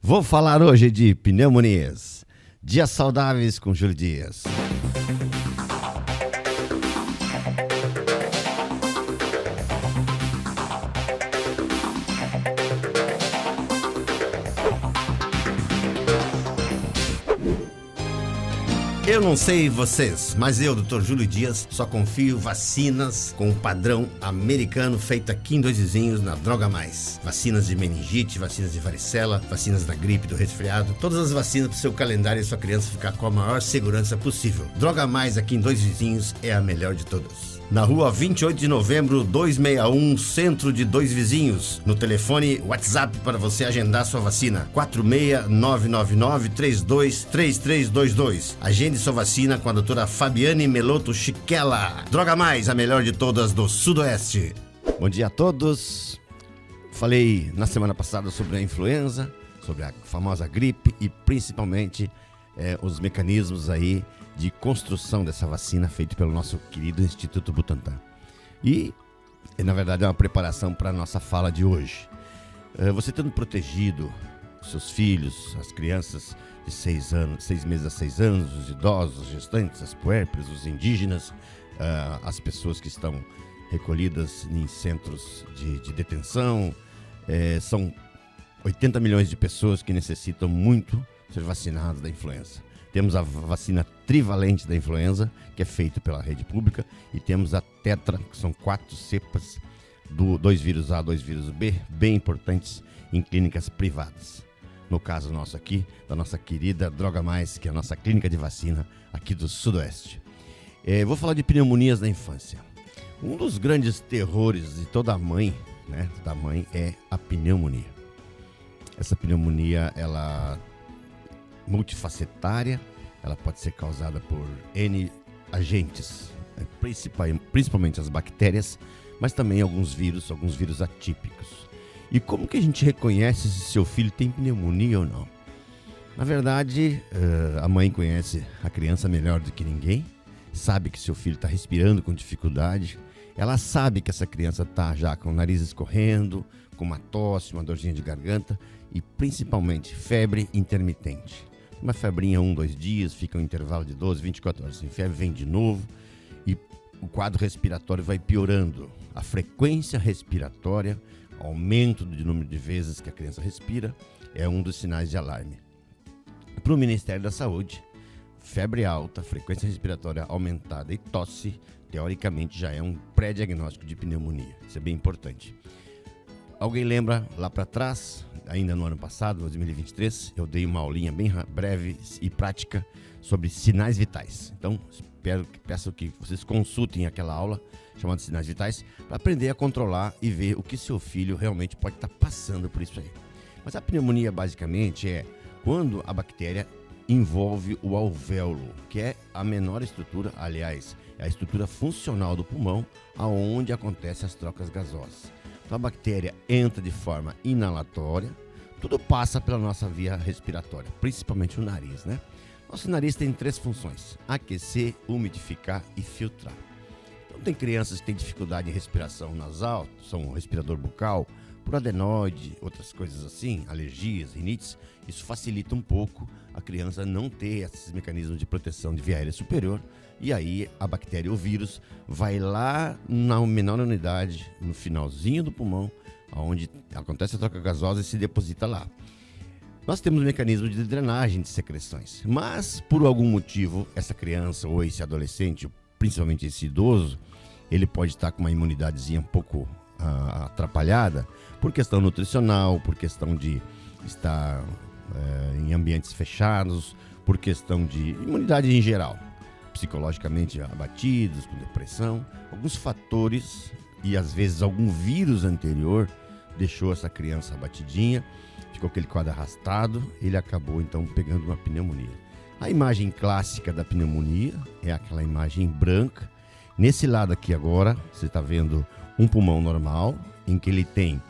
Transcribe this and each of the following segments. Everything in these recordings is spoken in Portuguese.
Vou falar hoje de pneumonias. Dias saudáveis com Júlio Dias. Eu não sei vocês, mas eu, Dr. Júlio Dias, só confio vacinas com o padrão americano feito aqui em Dois Vizinhos, na Droga Mais. Vacinas de meningite, vacinas de varicela, vacinas da gripe, do resfriado, todas as vacinas para o seu calendário e sua criança ficar com a maior segurança possível. Droga Mais aqui em Dois Vizinhos é a melhor de todas. Na rua 28 de novembro, 261, centro de Dois Vizinhos. No telefone WhatsApp para você agendar sua vacina, 46999323322. Agende sua vacina com a doutora Fabiane Meloto Chiquela. Droga Mais, a melhor de todas do Sudoeste. Bom dia a todos. Falei na semana passada sobre a influenza, sobre a famosa gripe e principalmente os mecanismos aí de construção dessa vacina feito pelo nosso querido Instituto Butantan. E na verdade, é uma preparação para a nossa fala de hoje. Você tendo protegido os seus filhos, as crianças de 6 meses a 6 anos, os idosos, os gestantes, as puérperas, os indígenas, as pessoas que estão recolhidas em centros de detenção. São 80 milhões de pessoas que necessitam muito ser vacinadas da influenza. Temos a vacina trivalente da influenza, que é feita pela rede pública, e temos a tetra, que são 4 cepas do 2 vírus A, 2 vírus B, bem importantes em clínicas privadas. No caso nosso aqui, da nossa querida Droga Mais, que é a nossa clínica de vacina aqui do Sudoeste. Vou falar de pneumonias da infância. Um dos grandes terrores de toda mãe, né, da mãe, é a pneumonia. Essa pneumonia, ela multifacetária, ela pode ser causada por N agentes, principalmente as bactérias, mas também alguns vírus atípicos. E como que a gente reconhece se seu filho tem pneumonia ou não? Na verdade, a mãe conhece a criança melhor do que ninguém, sabe que seu filho está respirando com dificuldade, ela sabe que essa criança está já com o nariz escorrendo, com uma tosse, uma dorzinha de garganta e principalmente febre intermitente. Uma febrinha 1, 2 dias, fica um intervalo de 12, 24 horas sem febre, vem de novo e o quadro respiratório vai piorando. A frequência respiratória, aumento do número de vezes que a criança respira, é um dos sinais de alarme. Para o Ministério da Saúde, febre alta, frequência respiratória aumentada e tosse, teoricamente já é um pré-diagnóstico de pneumonia. Isso é bem importante. Alguém lembra lá para trás, ainda no ano passado, 2023, eu dei uma aulinha bem breve e prática sobre sinais vitais. Então, peço que vocês consultem aquela aula chamada Sinais Vitais para aprender a controlar e ver o que seu filho realmente pode estar passando por isso aí. Mas a pneumonia basicamente é quando a bactéria envolve o alvéolo, que é a menor estrutura, aliás, é a estrutura funcional do pulmão, aonde acontecem as trocas gasosas. Então a bactéria entra de forma inalatória, tudo passa pela nossa via respiratória, principalmente o nariz, né? Nosso nariz tem 3 funções: aquecer, umidificar e filtrar. Então tem crianças que têm dificuldade em respiração nasal, são respirador bucal, por adenoide, outras coisas assim, alergias, rinites. Isso facilita um pouco a criança não ter esses mecanismos de proteção de via aérea superior. E aí a bactéria ou vírus vai lá na menor unidade, no finalzinho do pulmão, onde acontece a troca gasosa e se deposita lá. Nós temos um mecanismo de drenagem de secreções, mas por algum motivo essa criança ou esse adolescente, principalmente esse idoso, ele pode estar com uma imunidadezinha um pouco atrapalhada por questão nutricional, por questão de estar em ambientes fechados, por questão de imunidade em geral, psicologicamente abatidos, com depressão, alguns fatores e às vezes algum vírus anterior deixou essa criança abatidinha, ficou aquele quadro arrastado, ele acabou então pegando uma pneumonia. A imagem clássica da pneumonia é aquela imagem branca. Nesse lado aqui agora, você está vendo um pulmão normal, em que ele tem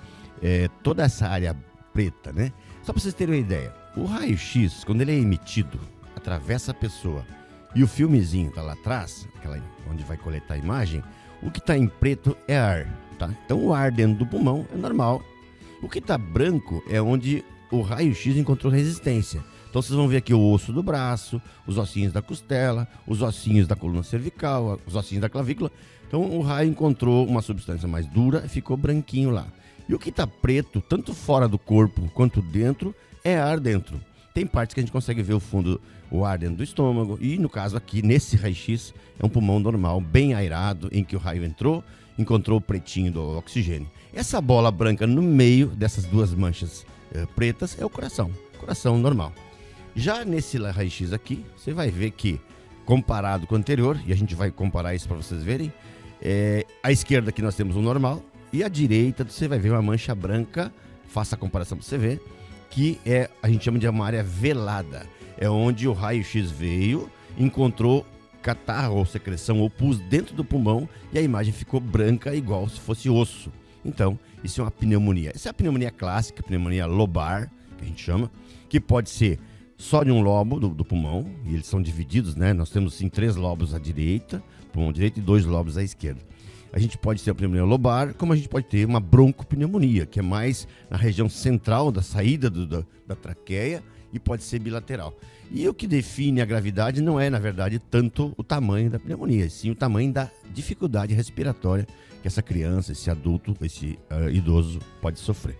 toda essa área preta, né? Só para vocês terem uma ideia, o raio-x, quando ele é emitido, atravessa a pessoa e o filmezinho está lá atrás, onde vai coletar a imagem, o que está em preto é ar, tá? Então o ar dentro do pulmão é normal. O que está branco é onde o raio-x encontrou resistência. Então vocês vão ver aqui o osso do braço, os ossinhos da costela, os ossinhos da coluna cervical, os ossinhos da clavícula. Então o raio encontrou uma substância mais dura e ficou branquinho lá. E o que está preto, tanto fora do corpo quanto dentro, é ar dentro. Tem partes que a gente consegue ver o ar dentro do estômago. E no caso aqui, nesse raio-x, é um pulmão normal, bem aerado, em que o raio encontrou o pretinho do oxigênio. Essa bola branca no meio dessas duas manchas pretas é o coração normal. Já nesse raio-x aqui, você vai ver que, comparado com o anterior, e a gente vai comparar isso para vocês verem, à esquerda aqui nós temos o normal, e à direita você vai ver uma mancha branca, faça a comparação para você ver, que a gente chama de uma área velada. É onde o raio-x veio, encontrou catarro ou secreção ou pus dentro do pulmão e a imagem ficou branca igual se fosse osso. Então, isso é uma pneumonia. Essa é a pneumonia clássica, pneumonia lobar, que a gente chama, que pode ser só de um lobo do pulmão, e eles são divididos, né? Nós temos sim 3 lobos à direita, pulmão direito, e 2 lobos à esquerda. A gente pode ter a pneumonia lobar, como a gente pode ter uma broncopneumonia, que é mais na região central da saída da traqueia e pode ser bilateral. E o que define a gravidade não é, na verdade, tanto o tamanho da pneumonia, sim o tamanho da dificuldade respiratória que essa criança, esse adulto, esse idoso pode sofrer.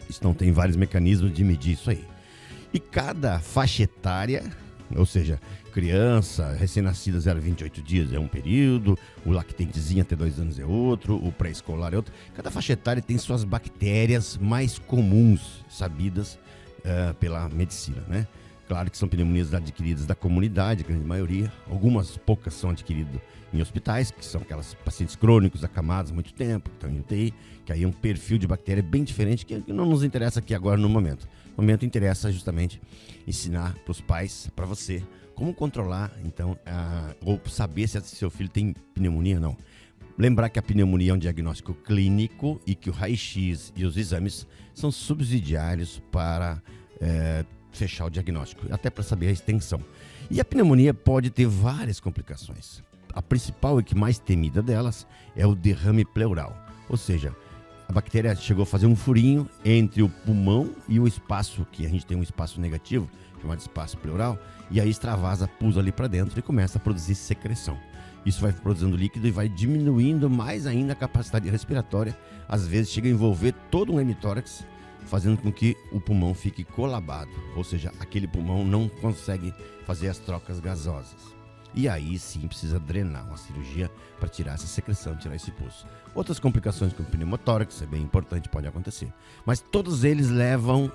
Então tem vários mecanismos de medir isso aí. E cada faixa etária, ou seja, criança, recém-nascida 0 a 28 dias é um período, o lactentezinho até 2 anos é outro, o pré-escolar é outro. Cada faixa etária tem suas bactérias mais comuns, sabidas pela medicina, né? Claro que são pneumonias adquiridas da comunidade, a grande maioria. Algumas poucas são adquiridas em hospitais, que são aquelas pacientes crônicos, acamados há muito tempo, que estão em UTI, que aí é um perfil de bactéria bem diferente, que não nos interessa aqui agora no momento. No momento interessa justamente ensinar para os pais, para você, como controlar, então, ou saber se seu filho tem pneumonia ou não. Lembrar que a pneumonia é um diagnóstico clínico e que o raio-x e os exames são subsidiários para fechar o diagnóstico, até para saber a extensão. E a pneumonia pode ter várias complicações. A principal e que mais temida delas é o derrame pleural, ou seja, a bactéria chegou a fazer um furinho entre o pulmão e o espaço, que a gente tem um espaço negativo, chamado espaço pleural, e aí extravasa pus ali para dentro e começa a produzir secreção. Isso vai produzindo líquido e vai diminuindo mais ainda a capacidade respiratória, às vezes chega a envolver todo um hemitórax, fazendo com que o pulmão fique colabado, ou seja, aquele pulmão não consegue fazer as trocas gasosas. E aí sim precisa drenar, uma cirurgia para tirar essa secreção, tirar esse pus. Outras complicações como pneumotórax, é bem importante, pode acontecer. Mas todos eles levam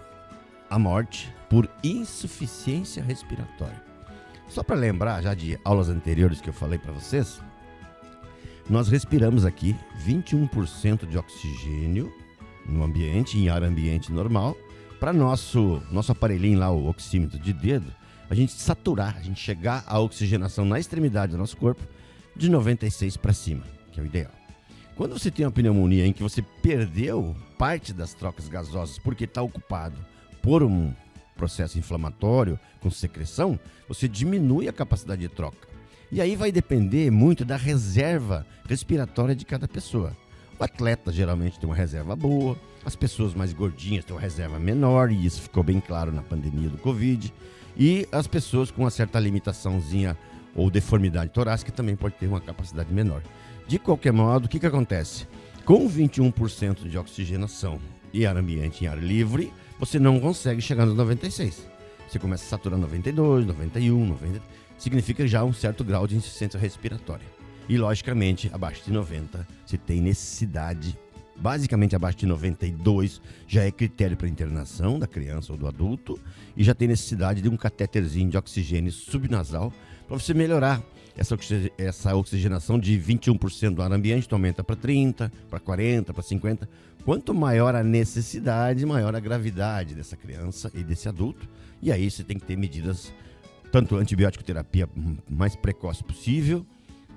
à morte por insuficiência respiratória. Só para lembrar, já de aulas anteriores que eu falei para vocês, nós respiramos aqui 21% de oxigênio no ambiente, em ar ambiente normal, para nosso aparelhinho lá, o oxímetro de dedo, a gente saturar, a gente chegar à oxigenação na extremidade do nosso corpo de 96 para cima, que é o ideal. Quando você tem uma pneumonia em que você perdeu parte das trocas gasosas porque está ocupado por um processo inflamatório com secreção, você diminui a capacidade de troca. E aí vai depender muito da reserva respiratória de cada pessoa. O atleta geralmente tem uma reserva boa, as pessoas mais gordinhas têm uma reserva menor, e isso ficou bem claro na pandemia do Covid, e as pessoas com uma certa limitaçãozinha ou deformidade torácica também pode ter uma capacidade menor. De qualquer modo, o que acontece? Com 21% de oxigenação e ar ambiente em ar livre, você não consegue chegar nos 96. Você começa a saturar 92, 91, 90, significa já um certo grau de insuficiência respiratória. E, logicamente, abaixo de 90, você tem necessidade, basicamente abaixo de 92, já é critério para internação da criança ou do adulto, e já tem necessidade de um catéterzinho de oxigênio subnasal para você melhorar essa oxigenação de 21% do ar ambiente, tu aumenta para 30, para 40, para 50. Quanto maior a necessidade, maior a gravidade dessa criança e desse adulto, e aí você tem que ter medidas, tanto antibiótico terapia mais precoce possível,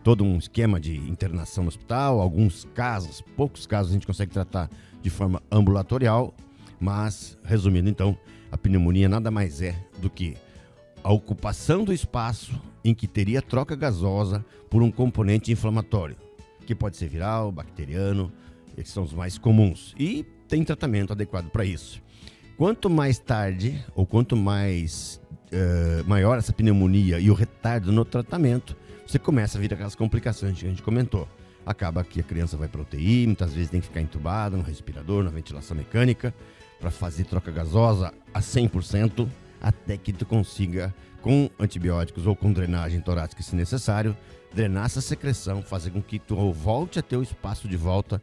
todo um esquema de internação no hospital, alguns casos, poucos casos a gente consegue tratar de forma ambulatorial, mas, resumindo então, a pneumonia nada mais é do que a ocupação do espaço em que teria troca gasosa por um componente inflamatório, que pode ser viral, bacteriano, esses são os mais comuns, e tem tratamento adequado para isso. Quanto mais tarde, ou quanto mais maior essa pneumonia e o retardo no tratamento, você começa a vir aquelas complicações que a gente comentou. Acaba que a criança vai para UTI, muitas vezes tem que ficar entubada no respirador, na ventilação mecânica, para fazer troca gasosa a 100%, até que tu consiga, com antibióticos ou com drenagem torácica, se necessário, drenar essa secreção, fazer com que tu volte a ter o espaço de volta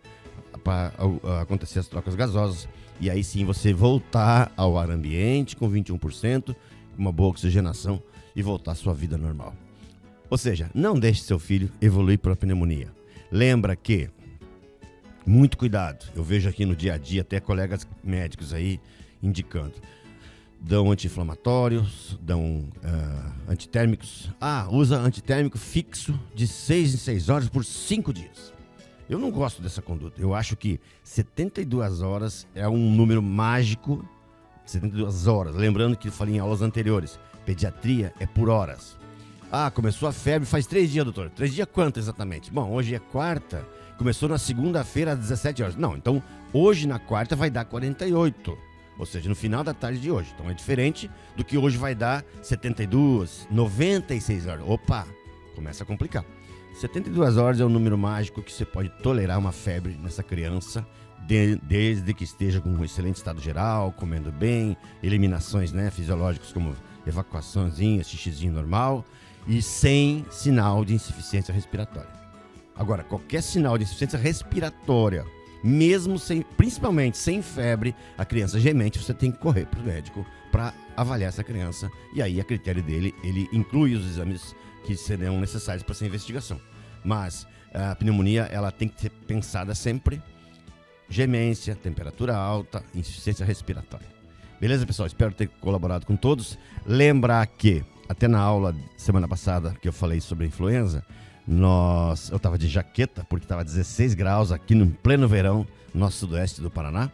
para acontecer as trocas gasosas, e aí sim você voltar ao ar ambiente com 21%, com uma boa oxigenação e voltar à sua vida normal. Ou seja, não deixe seu filho evoluir para a pneumonia. Lembra que, muito cuidado, eu vejo aqui no dia a dia até colegas médicos aí indicando, dão anti-inflamatórios, dão antitérmicos. Usa antitérmico fixo de 6 em 6 horas por 5 dias. Eu não gosto dessa conduta. Eu acho que 72 horas é um número mágico. 72 horas. Lembrando que eu falei em aulas anteriores. Pediatria é por horas. Começou a febre faz 3 dias, doutor. 3 dias quanto exatamente? Bom, hoje é quarta. Começou na segunda-feira às 17 horas. Não, então hoje na quarta vai dar 48. Ou seja, no final da tarde de hoje. Então é diferente do que hoje vai dar 72, 96 horas. Opa, começa a complicar. 72 horas é um número mágico que você pode tolerar uma febre nessa criança, desde que esteja com um excelente estado geral, comendo bem, eliminações fisiológicas como evacuaçãozinha, xixizinho normal e sem sinal de insuficiência respiratória. Agora, qualquer sinal de insuficiência respiratória, mesmo principalmente sem febre, a criança gemente, você tem que correr para o médico para avaliar essa criança. E aí, a critério dele, ele inclui os exames que serão necessários para essa investigação. Mas a pneumonia, ela tem que ser pensada sempre gemência, temperatura alta, insuficiência respiratória. Beleza, pessoal? Espero ter colaborado com todos. Lembrar que, até na aula semana passada que eu falei sobre a influenza, eu estava de jaqueta, porque estava 16 graus aqui no pleno verão, no nosso sudoeste do Paraná.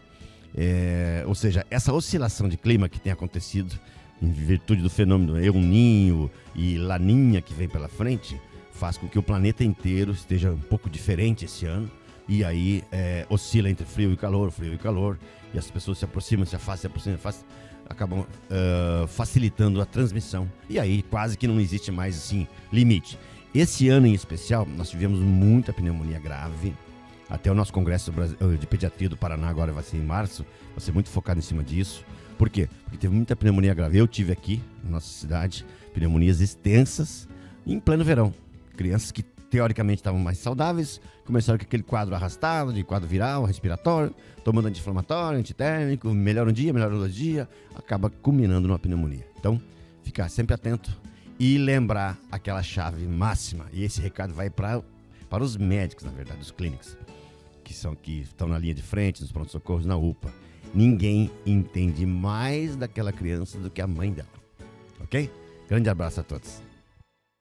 Ou seja, essa oscilação de clima que tem acontecido em virtude do fenômeno El Niño e Laninha que vem pela frente, faz com que o planeta inteiro esteja um pouco diferente esse ano. E aí oscila entre frio e calor, e as pessoas se aproximam, se afastam, acabam facilitando a transmissão. E aí quase que não existe mais assim limite. Esse ano em especial, nós tivemos muita pneumonia grave. Até o nosso congresso de pediatria do Paraná agora vai ser em março, vai ser muito focado em cima disso. Por quê? Porque teve muita pneumonia grave. Eu tive aqui, na nossa cidade, pneumonias extensas em pleno verão. Crianças que teoricamente estavam mais saudáveis, começaram com aquele quadro arrastado, de quadro viral, respiratório, tomando anti-inflamatório, antitérmico, melhora um dia, melhora outro dia, acaba culminando numa pneumonia. Então, ficar sempre atento e lembrar aquela chave máxima. E esse recado vai para os médicos, na verdade, os clínicos, que estão na linha de frente, nos pronto-socorros, na UPA. Ninguém entende mais daquela criança do que a mãe dela. Ok? Grande abraço a todos.